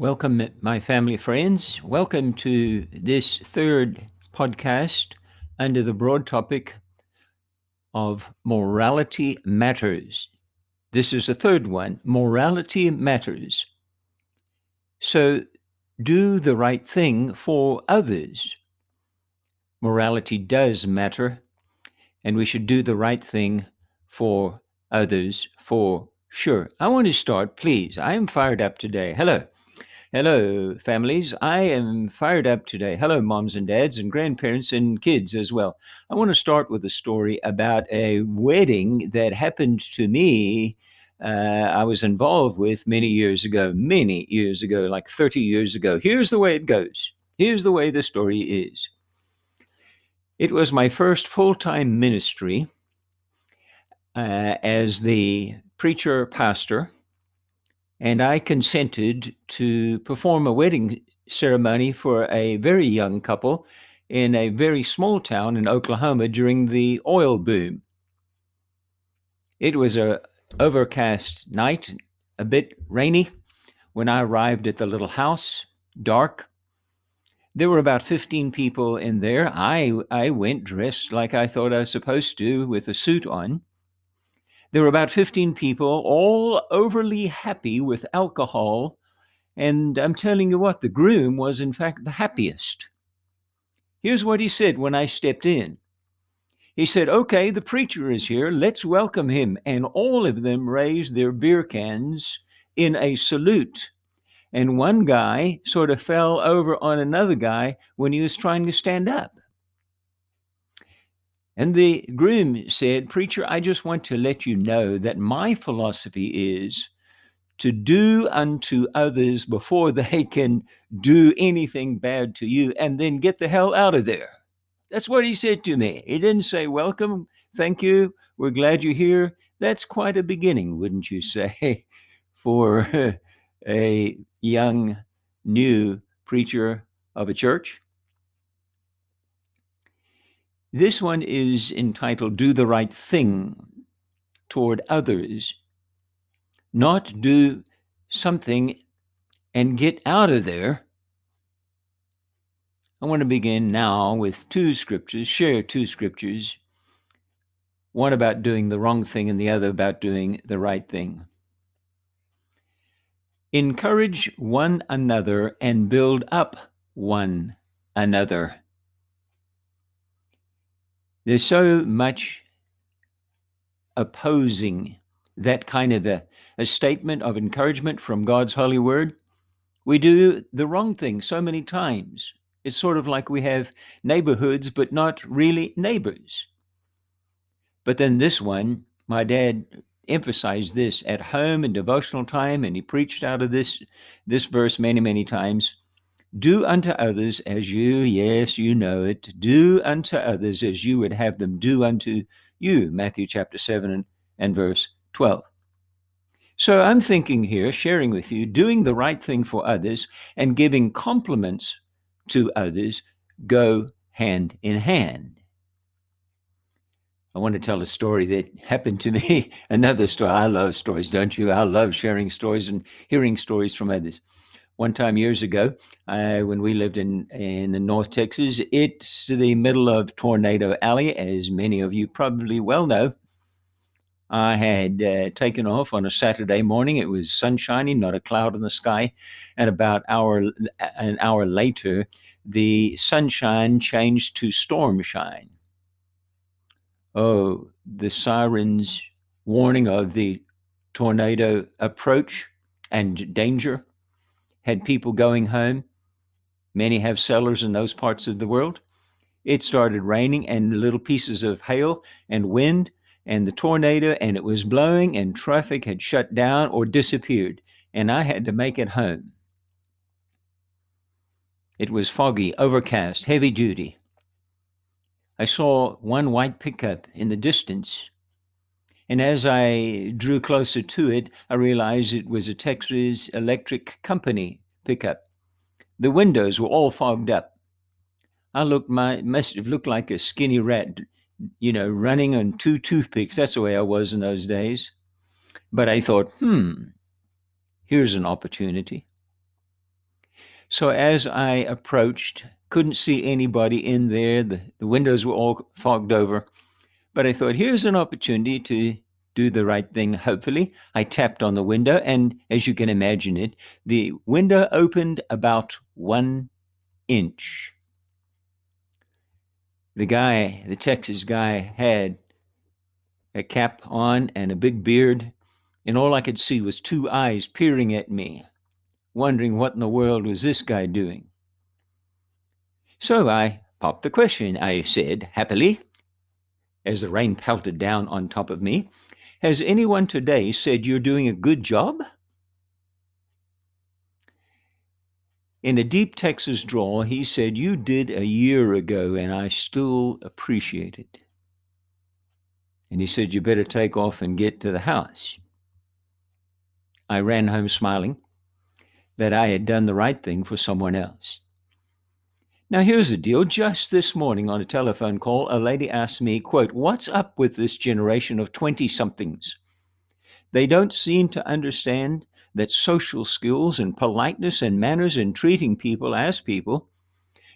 Welcome, my family friends. Welcome to this third podcast under the broad topic of Morality Matters. This is the third one, Morality Matters. So, do the right thing for others. Morality does matter, and we should do the right thing for others for sure. I want to start, please. I am fired up today. Hello, families. I am fired up today. Hello, moms and dads and grandparents and kids as well. I want to start with a story about a wedding that happened to me. I was involved with many years ago, like 30 years ago. Here's the way it goes. Here's the way the story is. It was my first full-time ministry as the preacher pastor. And I consented to perform a wedding ceremony for a very young couple in a very small town in Oklahoma during the oil boom. It was an overcast night, a bit rainy, when I arrived at the little house, dark. There were about 15 people in there. I went dressed like I thought I was supposed to, with a suit on. There were about 15 people, all overly happy with alcohol. And I'm telling you what, the groom was in fact the happiest. Here's what he said when I stepped in. He said, "Okay, the preacher is here. Let's welcome him." And all of them raised their beer cans in a salute. And one guy sort of fell over on another guy when he was trying to stand up. And the groom said, "Preacher, I just want to let you know that my philosophy is to do unto others before they can do anything bad to you, and then get the hell out of there." That's what he said to me. He didn't say, "Welcome, thank you, we're glad you're here." That's quite a beginning, wouldn't you say, for a young, new preacher of a church? This one is entitled, "Do the Right Thing Toward Others." Not do something and get out of there. I want to begin now with share two scriptures, one about doing the wrong thing and the other about doing the right thing. Encourage one another and build up one another. There's so much opposing that kind of a statement of encouragement from God's holy word. We do the wrong thing so many times. It's sort of like we have neighborhoods, but not really neighbors. But then this one, my dad emphasized this at home in devotional time, and he preached out of this verse many, many times. Do unto others as you, yes, you know it, do unto others as you would have them do unto you, Matthew chapter 7 and verse 12. So I'm thinking here, sharing with you, doing the right thing for others and giving compliments to others go hand in hand. I want to tell a story that happened to me. Another story. I love stories, don't you? I love sharing stories and hearing stories from others. One time years ago, when we lived in North Texas, it's the middle of Tornado Alley, as many of you probably well know. I had taken off on a Saturday morning. It was sunshiny, not a cloud in the sky. And about an hour later, the sunshine changed to storm shine. Oh, the sirens warning of the tornado approach and danger had people going home. Many have cellars in those parts of the world. It started raining and little pieces of hail and wind and the tornado, and it was blowing, and traffic had shut down or disappeared, and I had to make it home. It was foggy, overcast, heavy duty. I saw one white pickup in the distance, and as I drew closer to it, I realized it was a Texas Electric Company pickup. The windows were all fogged up. I must have looked like a skinny rat, running on two toothpicks. That's the way I was in those days. But I thought, here's an opportunity. So as I approached, couldn't see anybody in there. The windows were all fogged over. But I thought, here's an opportunity to do the right thing, hopefully. I tapped on the window, and as you can imagine it, the window opened about 1 inch. The Texas guy, had a cap on and a big beard, and all I could see was two eyes peering at me, wondering what in the world was this guy doing. So I popped the question. I said, happily, as the rain pelted down on top of me, has anyone today said you're doing a good job? In a deep Texas drawl, he said, you did a year ago, and I still appreciate it. And he said, you better take off and get to the house. I ran home smiling that I had done the right thing for someone else. Now, here's the deal. Just this morning on a telephone call, a lady asked me, quote, what's up with this generation of 20-somethings? They don't seem to understand that social skills and politeness and manners and treating people as people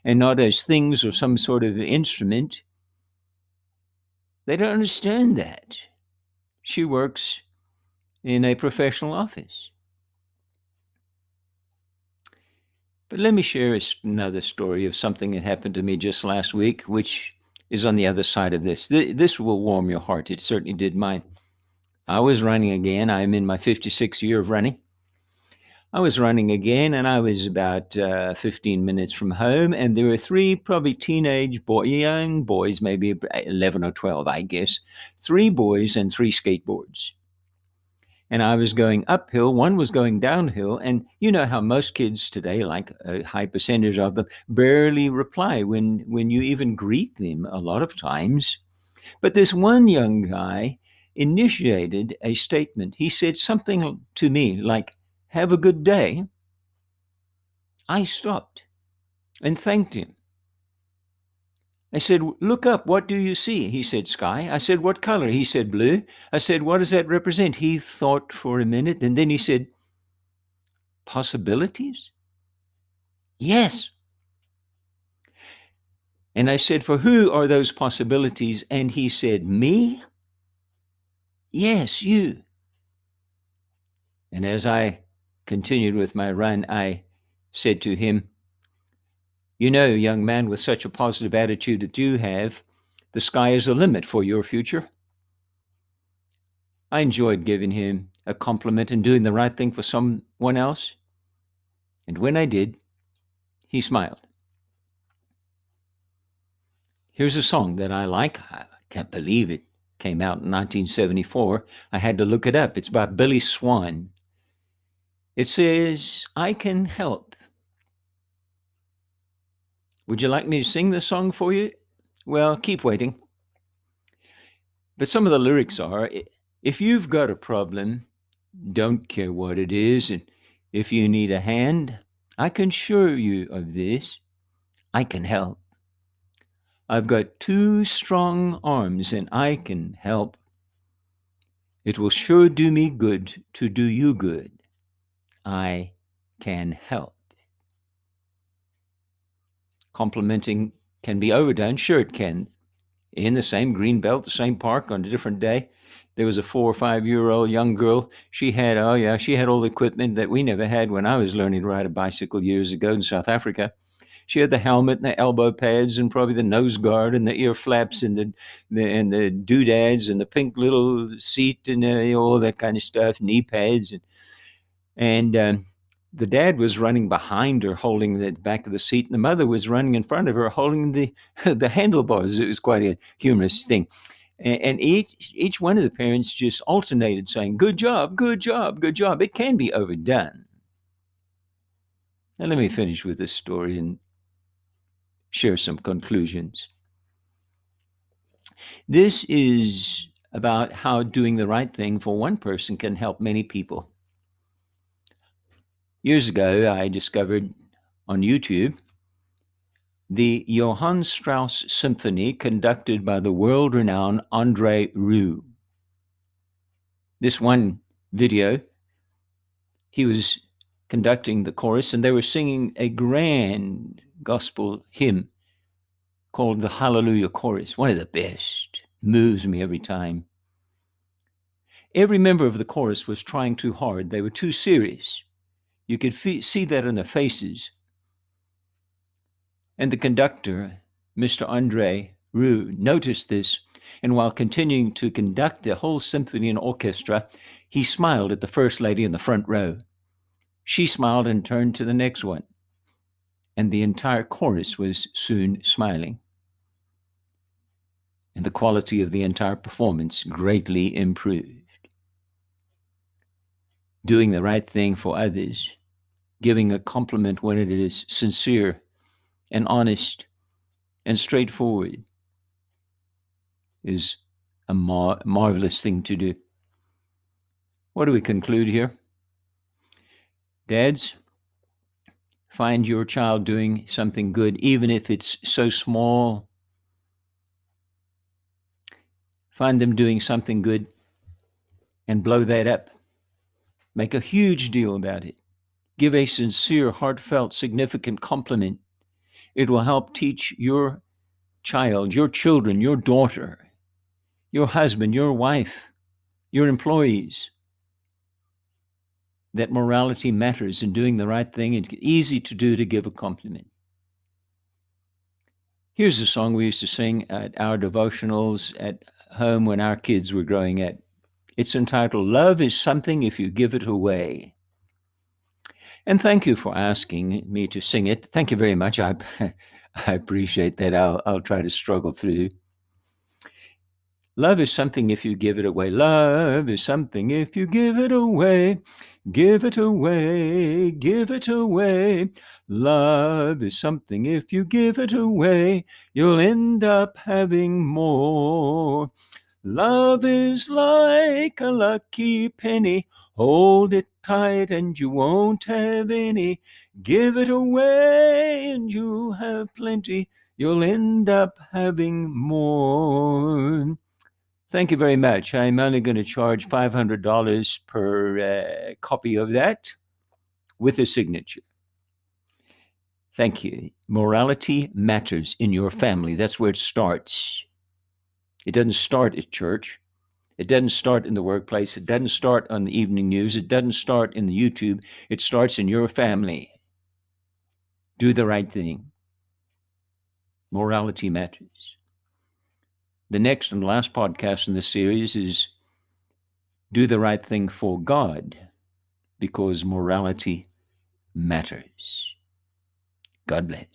and not as things or some sort of instrument, they don't understand that. She works in a professional office. But let me share another story of something that happened to me just last week, which is on the other side of this. This will warm your heart. It certainly did mine. I was running again. I'm in my 56th year of running. I was running again, and I was about 15 minutes from home, and there were three probably teenage young boys, maybe 11 or 12, I guess, three boys and three skateboards. And I was going uphill, one was going downhill, and you know how most kids today, like a high percentage of them, barely reply when you even greet them a lot of times. But this one young guy initiated a statement. He said something to me like, have a good day. I stopped and thanked him. I said, look up, what do you see? He said, sky. I said, what color? He said, blue. I said, what does that represent? He thought for a minute, and then he said, possibilities? Yes. And I said, for who are those possibilities? And he said, me? Yes, you. And as I continued with my run, I said to him, you know, young man, with such a positive attitude that you have, the sky is the limit for your future. I enjoyed giving him a compliment and doing the right thing for someone else. And when I did, he smiled. Here's a song that I like. I can't believe it came out in 1974. I had to look it up. It's by Billy Swan. It says, I can help. Would you like me to sing the song for you? Well, keep waiting. But some of the lyrics are, if you've got a problem, don't care what it is, and if you need a hand, I can assure you of this. I can help. I've got two strong arms, and I can help. It will sure do me good to do you good. I can help. Complimenting can be overdone. Sure, it can. In the same green belt, the same park on a different day, there was a 4 or 5-year-old young girl. She had all the equipment that we never had when I was learning to ride a bicycle years ago in South Africa. She had the helmet and the elbow pads and probably the nose guard and the ear flaps and the doodads and the pink little seat and all that kind of stuff, knee pads. And the dad was running behind her holding the back of the seat, and the mother was running in front of her holding the handlebars. It was quite a humorous thing. And each one of the parents just alternated saying, good job, good job, good job. It can be overdone. Now let me finish with this story and share some conclusions. This is about how doing the right thing for one person can help many people. Years ago, I discovered on YouTube the Johann Strauss Symphony conducted by the world-renowned André Rieu. This one video, he was conducting the chorus, and they were singing a grand gospel hymn called the Hallelujah Chorus, one of the best. Moves me every time. Every member of the chorus was trying too hard. They were too serious. You could see that in their faces. And the conductor, Mr. Andre Roux, noticed this, and while continuing to conduct the whole symphony and orchestra, he smiled at the first lady in the front row. She smiled and turned to the next one, and the entire chorus was soon smiling. And the quality of the entire performance greatly improved. Doing the right thing for others, giving a compliment when it is sincere and honest and straightforward, is a marvelous thing to do. What do we conclude here? Dads, find your child doing something good, even if it's so small. Find them doing something good and blow that up. Make a huge deal about it. Give a sincere, heartfelt, significant compliment. It will help teach your child, your children, your daughter, your husband, your wife, your employees, that morality matters in doing the right thing. It's easy to do to give a compliment. Here's a song we used to sing at our devotionals at home when our kids were growing up. It's entitled, Love is Something If You Give It Away. And thank you for asking me to sing it. Thank you very much. I appreciate that. I'll try to struggle through. Love is something if you give it away. Love is something if you give it away. Give it away, give it away. Love is something if you give it away. You'll end up having more. Love is like a lucky penny. Hold it tight and you won't have any. Give it away and you'll have plenty. You'll end up having more. Thank you very much. I'm only going to charge $500 per copy of that with a signature. Thank you. Morality matters in your family. That's where it starts. It doesn't start at church. It doesn't start in the workplace. It doesn't start on the evening news. It doesn't start in the YouTube. It starts in your family. Do the right thing. Morality matters. The next and last podcast in this series is Do the Right Thing for God, because morality matters. God bless.